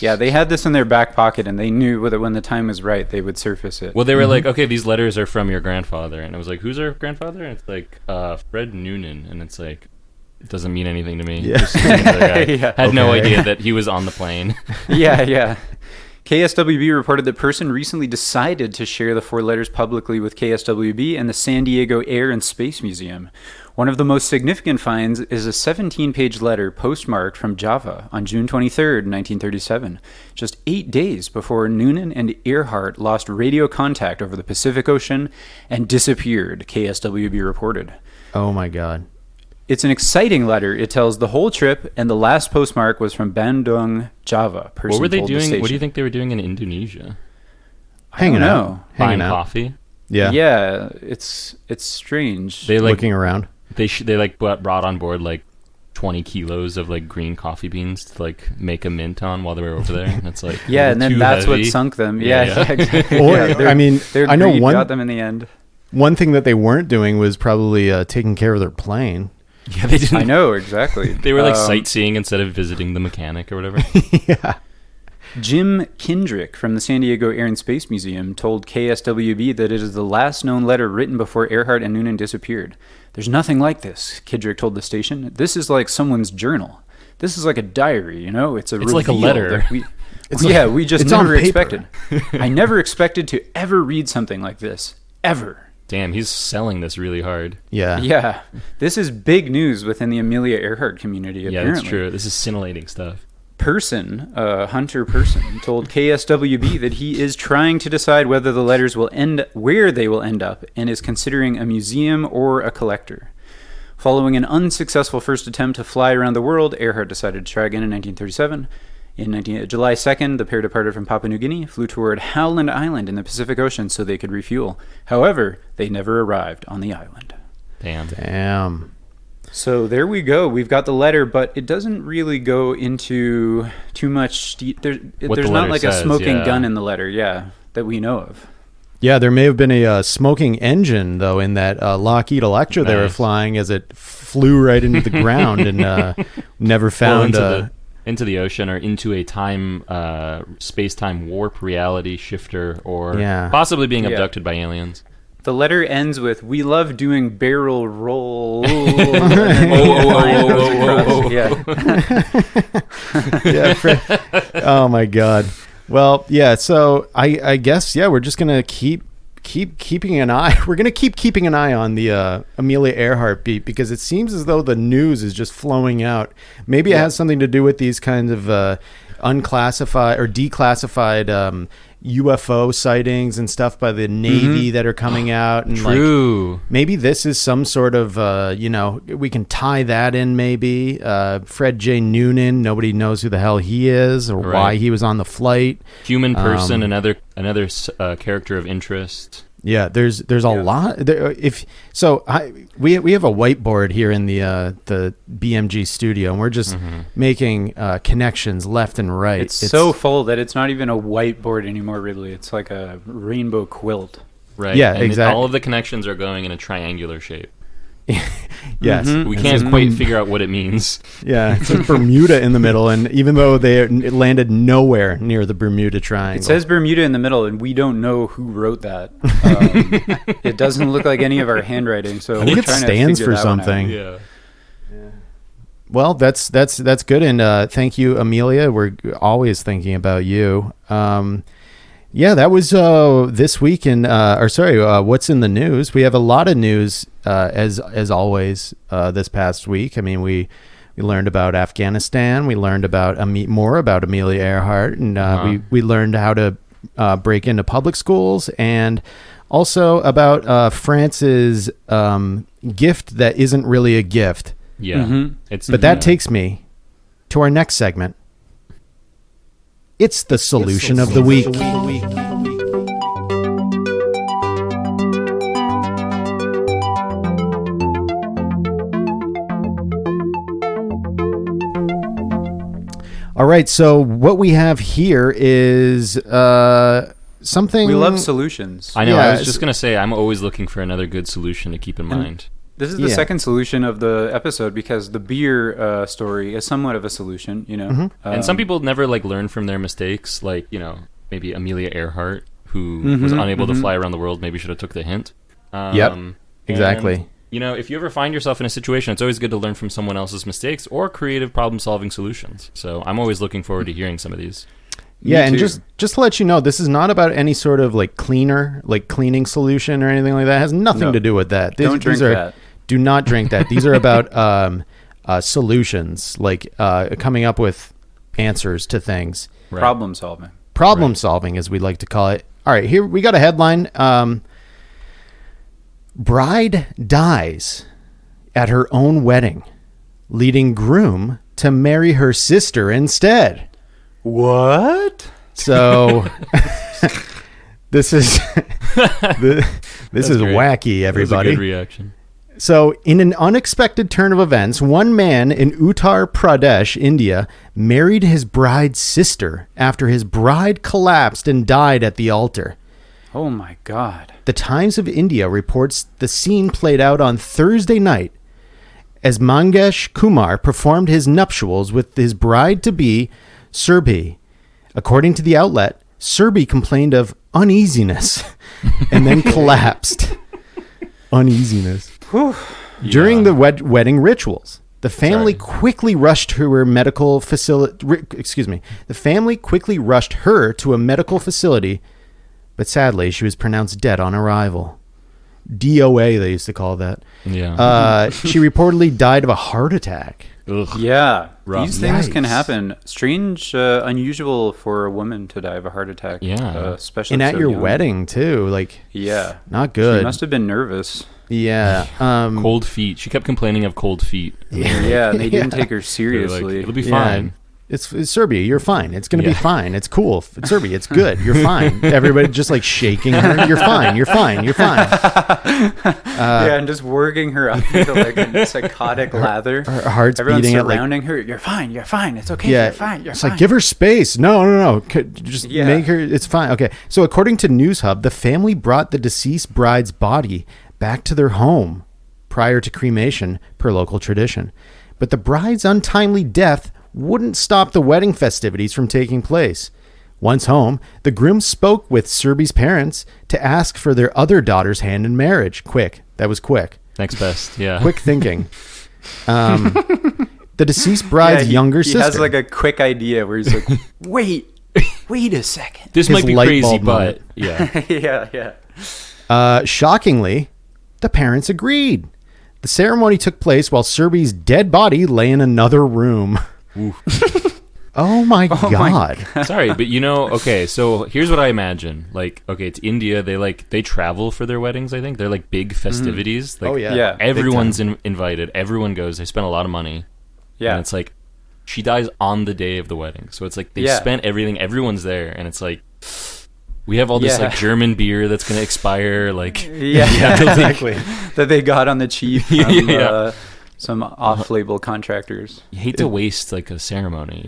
Yeah, they had this in their back pocket and they knew that when the time was right, they would surface it. Well, they were like, okay, these letters are from your grandfather. And it was like, who's our grandfather? And it's like, Fred Noonan. And it's like, it doesn't mean anything to me. Yeah. Just had no idea that he was on the plane. Yeah. KSWB reported that Person recently decided to share the 4 letters publicly with KSWB and the San Diego Air and Space Museum. One of the most significant finds is a 17-page letter postmarked from Java on June 23, 1937, just 8 days before Noonan and Earhart lost radio contact over the Pacific Ocean and disappeared, KSWB reported. Oh my God. It's an exciting letter. It tells the whole trip, and the last postmark was from Bandung, Java. Person What were they told the doing? What do you station. think they were doing in Indonesia? Hanging know. out. Buying Hanging out. coffee? Yeah. Yeah, it's strange. They like Looking around. they like brought on board like 20 kilos of like green coffee beans to like make a mint on while they were over there. That's like Yeah, and then too that's heavy. what sunk them. Yeah. Exactly. Or, Yeah, I mean, their I know greed one got them in the end. thing that they weren't doing was probably taking care of their plane. Yeah, they didn't. I know, exactly. They were like sightseeing instead of visiting the mechanic or whatever. Yeah. Jim Kindrick from the San Diego Air and Space Museum told KSWB that it is the last known letter written before Earhart and Noonan disappeared. There's nothing like this, Kindrick told the station. This is like someone's journal. This is like a diary, you know? It's like a letter. We it's just on never paper. expected. I never expected to ever read something like this. Ever. Damn, he's selling this really hard. Yeah. Yeah. This is big news within the Amelia Earhart community, Yeah, apparently. that's true. This is scintillating stuff. Hunter Person, told KSWB that he is trying to decide whether the letters will where they will end up, and is considering a museum or a collector. Following an unsuccessful first attempt to fly around the world, Earhart decided to try again in 1937. July 2nd, the pair departed from Papua New Guinea, flew toward Howland Island in the Pacific Ocean so they could refuel. However, they never arrived on the island. Damn. Damn. So there we go. We've got the letter, but it doesn't really go into too much. There's not like a smoking gun in the letter, that we know of. Yeah, there may have been a smoking engine, though, in that Lockheed Electra they were flying as it flew right into the ground and never found... into the ocean or into a space-time warp reality shifter or possibly being abducted by aliens. The letter ends with, "We love doing barrel roll." Oh my God. Well, yeah. So I guess we're just gonna keep keeping an eye. We're gonna keep keeping an eye on the Amelia Earhart beat because it seems as though the news is just flowing out. Maybe it has something to do with these kinds of unclassified or declassified UFO sightings and stuff by the Navy that are coming out. And like maybe this is some sort of we can tie that in. Maybe Fred J. Noonan. Nobody knows who the hell he is or why he was on the flight. Human person, another character of interest. Yeah, there's a lot. We have a whiteboard here in the BMG studio, and we're just making connections left and right. It's so full that it's not even a whiteboard anymore. Really, it's like a rainbow quilt. Right. Yeah, and exactly. All of the connections are going in a triangular shape. Yes. We can't quite figure out what it means. Yeah, it's like Bermuda in the middle, and even though it landed nowhere near the Bermuda Triangle. It says Bermuda in the middle, and we don't know who wrote that. It doesn't look like any of our handwriting, so I think it stands for something. Yeah. Well, that's good, and thank you, Amelia. We're always thinking about you. That was this week in what's in the news. We have a lot of news as always this past week. I mean, we learned about Afghanistan. We learned about more about Amelia Earhart, and we learned how to break into public schools, and also about France's gift that isn't really a gift. Yeah, but that takes me to our next segment. It's the solution of the week. All right, so what we have here is something... We love solutions. I know, I was just going to say, I'm always looking for another good solution to keep in mind. This is the second solution of the episode because the beer story is somewhat of a solution, and some people never learn from their mistakes, maybe Amelia Earhart, who was unable to fly around the world, maybe should have took the hint. Exactly. And, if you ever find yourself in a situation, it's always good to learn from someone else's mistakes or creative problem-solving solutions. So I'm always looking forward to hearing some of these. Yeah, and just to let you know, this is not about any sort of cleaning solution or anything like that. It has nothing to do with that. Don't drink that. Do not drink that. These are about solutions, coming up with answers to things. Right. Problem solving. Problem solving, as we like to call it. All right, here we got a headline. Bride dies at her own wedding, leading groom to marry her sister instead. What? So this is this is wacky, everybody. That was a good reaction. So, in an unexpected turn of events, one man in Uttar Pradesh, India, married his bride's sister after his bride collapsed and died at the altar. Oh my God. The Times of India reports the scene played out on Thursday night as Mangesh Kumar performed his nuptials with his bride-to-be, Surbhi. According to the outlet, Surbhi complained of uneasiness and then collapsed. Uneasiness. During the wedding rituals, the family quickly rushed to her medical facility. The family quickly rushed her to a medical facility, but sadly, she was pronounced dead on arrival. DOA, they used to call that. Yeah. She reportedly died of a heart attack. Ugh. Yeah. Rough. These things can happen. Strange, unusual for a woman to die of a heart attack. Yeah. Especially And at so your young. wedding, too. Yeah. Not good. She must have been nervous. Yeah. Cold feet. She kept complaining of cold feet. Yeah, and they didn't take her They're seriously. it'll be fine. It's Serbia. You're fine. It's going to be fine. It's cool. It's Serbia. It's good. You're fine. Everybody just like shaking her. You're fine. You're fine. You're fine. And just working her up into like a psychotic lather. Her heart's Everyone's beating surrounding her. You're fine. You're fine. It's okay. Yeah. You're fine. You're It's fine. like, give her space. No. Just make her. It's fine. Okay. So according to News Hub, the family brought the deceased bride's body back to their home prior to cremation per local tradition. But the bride's untimely death wouldn't stop the wedding festivities from taking place. Once home, the groom spoke with Serby's parents to ask for their other daughter's hand in marriage. Quick. That was quick. Next best. Yeah. Quick thinking. The deceased bride's younger sister. He has like a quick idea where he's like, wait a second. This His might be light crazy, bulb but moment. Yeah. Shockingly, the parents agreed. The ceremony took place while Serby's dead body lay in another room. Oh my God. Sorry, but okay, so here's what I imagine. Like, okay, it's India. They travel for their weddings, I think. They're like big festivities. Like, Yeah. everyone's invited. Everyone goes. They spend a lot of money. Yeah. And it's like, she dies on the day of the wedding. So it's like they spent everything. Everyone's there. And it's like, we have all this like German beer that's going to expire. Like, Exactly. that they got on the cheap from some off-label contractors. You hate to waste like a ceremony,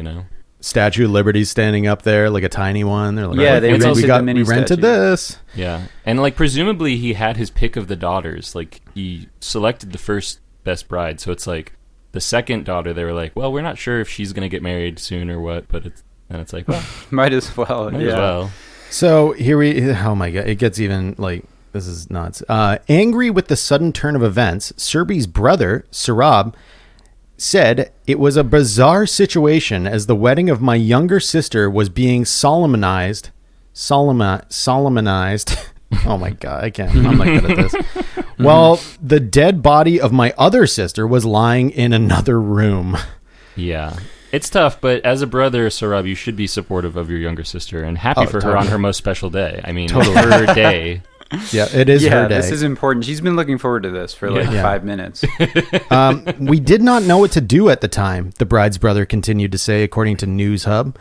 Statue of Liberty standing up there, like a tiny one. They're like, Yeah, they we rented the mini rented statue. this. Yeah. And like presumably he had his pick of the daughters. Like he selected the first best bride. So it's like the second daughter, they were like, well, we're not sure if she's going to get married soon or what, but it's like, well, Might as well. might as well. So oh my God, it gets even like, this is nuts. Angry with the sudden turn of events, Serby's brother, Sarab, said it was a bizarre situation as the wedding of my younger sister was being solemnized. Oh my God, I'm not good at this. While the dead body of my other sister was lying in another room. Yeah. It's tough, but as a brother, Sarab, you should be supportive of your younger sister and happy for her on her most special day. I mean, her day. Yeah, it is her day. This is important. She's been looking forward to this for 5 minutes. We did not know what to do at the time, the bride's brother continued to say, according to News Hub.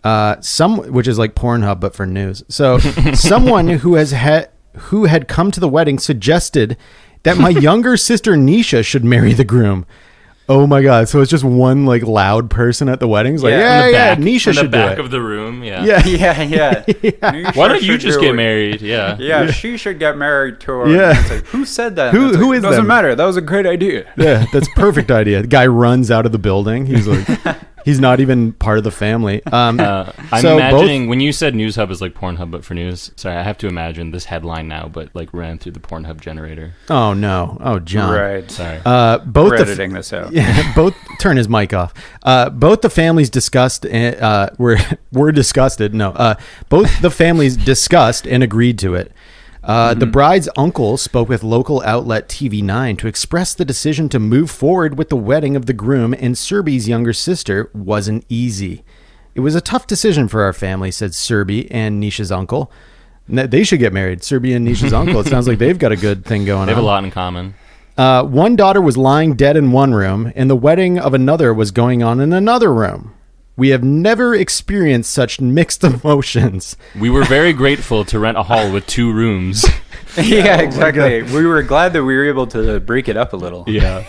Which is like Pornhub, but for news. So someone who had come to the wedding suggested that my younger sister Nisha should marry the groom. Oh my God! So it's just one like loud person at the wedding. It's like, Nisha should do it. In the back of the room, yeah. Why don't you just get married? Yeah. She should get married to her. Yeah. It's like, who said that? Who is Doesn't them? matter. That was a great idea. Yeah, that's perfect idea. The guy runs out of the building. He's like, he's not even part of the family. I'm so imagining when you said News Hub is like Pornhub, but for news. Sorry, I have to imagine this headline now, but like ran through the Pornhub generator. Oh no! Oh John. Right. Sorry. Both We're editing this out. Yeah, both turn his mic off. Both the families discussed. Were disgusted. No. Both the families discussed and agreed to it. The bride's uncle spoke with local outlet TV9 to express the decision to move forward with the wedding of the groom and Serby's younger sister wasn't easy. It was a tough decision for our family, said Serby and Nisha's uncle. They should get married. Serby and Nisha's uncle. It sounds like they've got a good thing going on. They have a lot in common. One daughter was lying dead in one room, and the wedding of another was going on in another room. We have never experienced such mixed emotions. We were very grateful to rent a hall with 2 rooms. Yeah, exactly. We were glad that we were able to break it up a little. Yeah.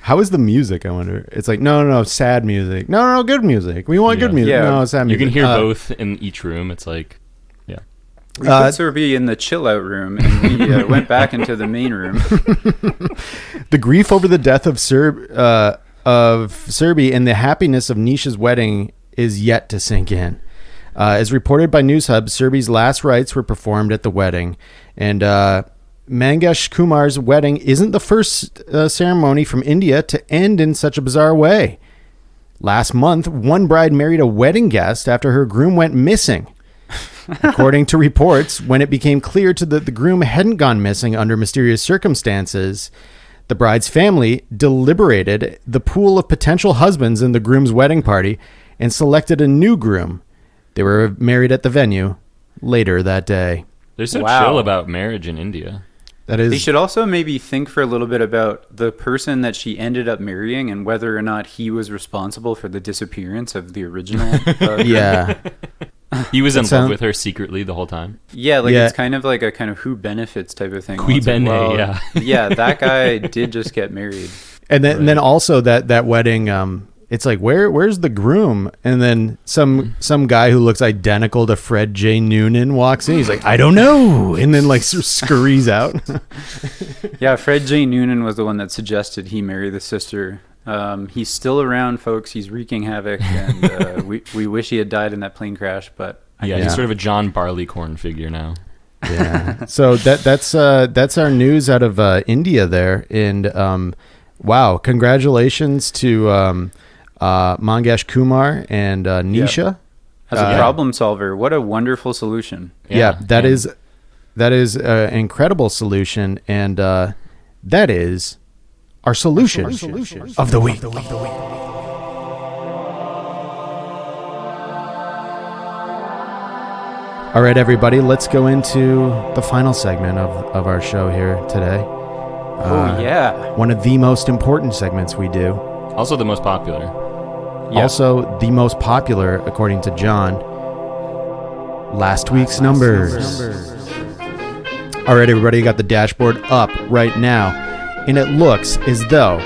How is the music, I wonder? It's like, no, sad music. No, good music. We want good music. Yeah. No, sad You music. can hear both in each room. It's like, yeah. We put Serby in the chill-out room, and we went back into the main room. The grief over the death of Serby and the happiness of Nisha's wedding is yet to sink in. As reported by News Hub, Serby's last rites were performed at the wedding, and Mangesh Kumar's wedding isn't the first ceremony from India to end in such a bizarre way. Last month, one bride married a wedding guest after her groom went missing. According to reports, when it became clear that the groom hadn't gone missing under mysterious circumstances, the bride's family deliberated the pool of potential husbands in the groom's wedding party and selected a new groom. They were married at the venue later that day. They're so chill about marriage in India. That is. They should also maybe think for a little bit about the person that she ended up marrying and whether or not he was responsible for the disappearance of the original. Yeah. He was in love with her secretly the whole time. Yeah, like Yeah. it's kind of like a kind of who benefits type of thing. Qui It's like, bene, well, yeah. yeah, that guy did just get married. And then also that wedding, it's like where's the groom? And then some guy who looks identical to Fred J. Noonan walks in. He's like, I don't know, and then like scurries out. Yeah, Fred J. Noonan was the one that suggested he marry the sister. He's still around, folks. He's wreaking havoc, and we wish he had died in that plane crash. But Yeah, he's sort of a John Barleycorn figure now. Yeah. So that's our news out of India there, and wow, congratulations to Mangesh Kumar and Nisha. as a problem solver, what a wonderful solution. Yeah, that is an incredible solution, and that is our solution of the week. All right, everybody, let's go into the final segment of our show here today. Oh, yeah. One of the most important segments we do. Also the most popular. Yeah. Also the most popular, according to John. Last week's numbers. All right, everybody, you got the dashboard up right now, and it looks as though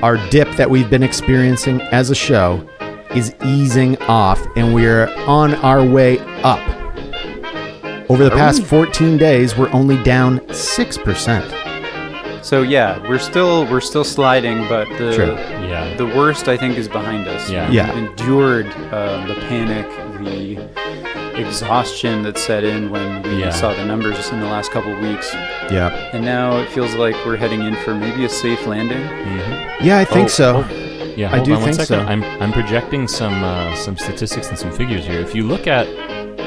our dip that we've been experiencing as a show is easing off, and we're on our way up. Over the past 14 days, we're only down 6%. So yeah, we're still sliding, but Yeah. the worst I think is behind us. Yeah. Yeah. We've endured the panic, the exhaustion that set in when we saw the numbers in the last couple of weeks, Yeah. and now it feels like we're heading in for maybe a safe landing. Yeah, I think so. Yeah, I hold do on one think second. so. I'm projecting some statistics and some figures here. If you look at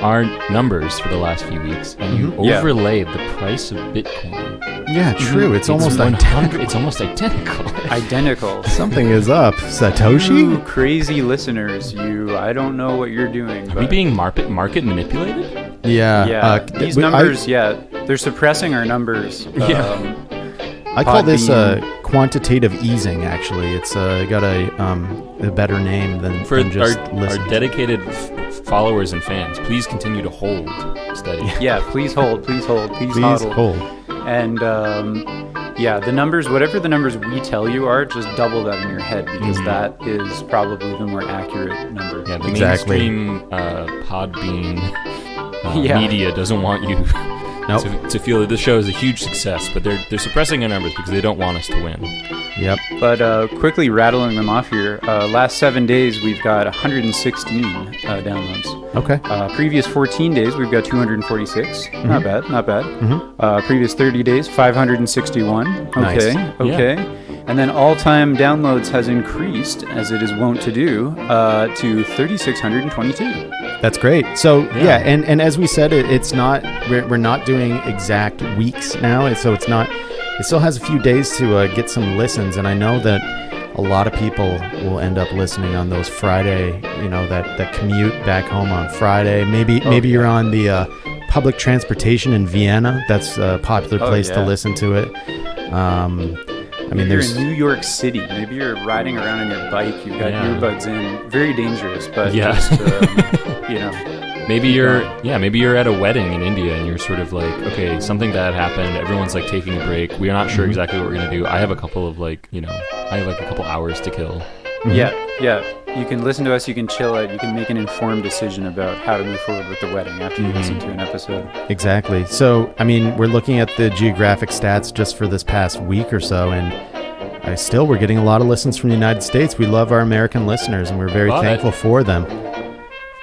our numbers for the last few weeks and you overlay the price of Bitcoin, Yeah, true. It's almost 100. It's almost identical. Identical. something is up. You Satoshi? crazy listeners, I don't know what you're doing. Are we But being market manipulated? Yeah. these numbers, they're suppressing our numbers. I call this Podbean. quantitative easing. Actually, it's got a better name than For just our listen. dedicated followers and fans, please continue to hold steady. Yeah, please hold, please hold, please Please hodl. hold. And the numbers, whatever the numbers we tell you are, just double that in your head because that is probably the more accurate number. Yeah, the Exactly. mainstream Podbean Yeah. media doesn't want you Nope. to feel that this show is a huge success, but they're suppressing our numbers because they don't want us to win. Yep. But quickly rattling them off here, last 7 days we've got 116 downloads. Okay. Previous 14 days we've got 246. Not bad, not bad. Previous 30 days 561. Okay, Nice. okay. And then all-time downloads has increased, as it is wont to do, to 3,622. That's great. So yeah, and as we said, it's not we're not doing exact weeks now, so it's not. It still has a few days to get some listens, and I know that a lot of people will end up listening on those Friday. That commute back home on Friday. Maybe you're on the public transportation in Vienna. That's a popular place to listen to it. I mean, You're there's in New York City. Maybe you're riding around on your bike. You've got earbuds in. Very dangerous, but just, Maybe you're at a wedding in India and you're sort of like, okay, something bad happened. Everyone's like taking a break. We are not sure exactly what we're gonna do. I have a couple of a couple hours to kill. Yeah. You can listen to us. You can chill it. You can make an informed decision about how to move forward with the wedding after you listen to an episode. Exactly. So, I mean, we're looking at the geographic stats just for this past week or so, and we're getting a lot of listens from the United States. We love our American listeners, and we're very thankful for them.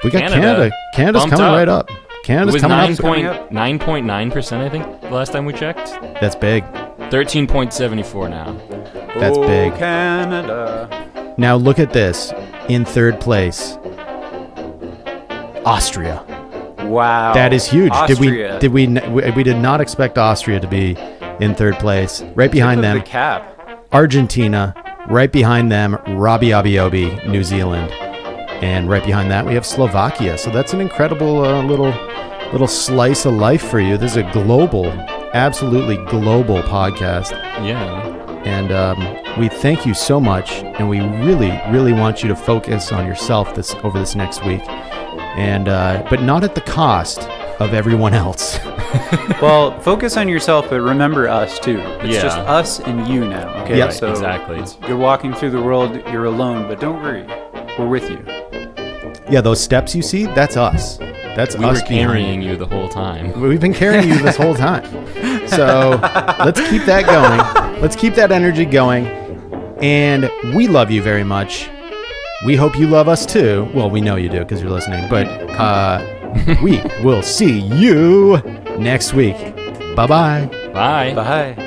We got Canada. Canada's bumped coming up. right up. Canada's It was coming up. 9.9%, I think, the last time we checked. That's big. 13.74 now. That's big. Canada. Now look at this. In third place, Austria. Wow. That is huge. Austria. We did not expect Austria to be in third place. Right behind Tip of them, the cap. Argentina. Right behind them, Robbie Abiobi, New Zealand. And right behind that, we have Slovakia. So that's an incredible little slice of life for you. This is a global absolutely global podcast. Yeah. And we thank you so much, and we really, really want you to focus on yourself over this next week, and but not at the cost of everyone else. Well, focus on yourself, but remember us too. It's Yeah. just us and you now. Okay, Yep. so Exactly. you're walking through the world. You're alone, but don't worry, we're with you. Yeah, those steps you see, that's us. That's We us were behind carrying you the whole time. We've been carrying you this whole time. So let's keep that going. Let's keep that energy going. And we love you very much. We hope you love us too. Well, we know you do because you're listening. But we will see you next week. Bye-bye. Bye. Bye.